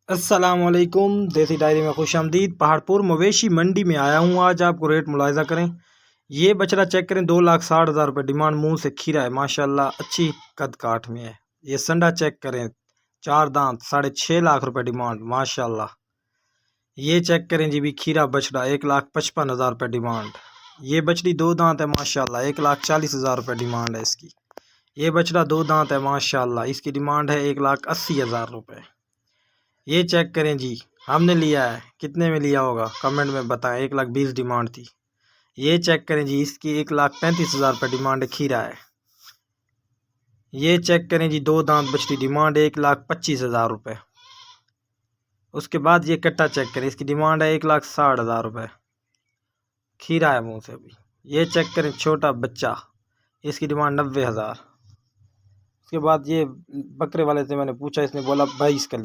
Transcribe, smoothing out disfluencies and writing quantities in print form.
अस्सलामुअलैकुम। देसी डायरी में खुश आमदीद। पहाड़पुर मवेशी मंडी में आया हूँ। आज आपको रेट मुलायजा करें। ये बछड़ा चेक करें, 2,60,000 रुपये डिमांड। मुंह से खीरा है माशाल्लाह, अच्छी कद काठ में है। ये संडा चेक करें, 4 दांत, 6.5 लाख रुपये डिमांड माशाल्लाह। ये चेक करें जी भी खीरा बछड़ा, 1,55,000 रुपये डिमांड। ये बछड़ी 2 दांत है माशाल्लाह, 1,40,000 रुपये डिमांड है इसकी। ये बछड़ा 2 दांत है माशाल्लाह, इसकी डिमांड है 1,80,000 रुपये। ये चेक करें जी, हमने लिया है, कितने में लिया होगा कमेंट में बताएं। 1,20,000 डिमांड थी। ये चेक करें जी, इसकी 1,35,000 रुपये डिमांड खीरा है। ये चेक करें जी, 2 दांत बछड़ी, डिमांड 1,25,000 रुपये। उसके बाद ये कट्टा चेक करें, इसकी डिमांड है 1,60,000 रुपये। खीरा है मुँह से अभी। ये चेक करें छोटा बच्चा, इसकी डिमांड 90,000। उसके बाद ये बकरे वाले से मैंने पूछा, इसने बोला 22 का।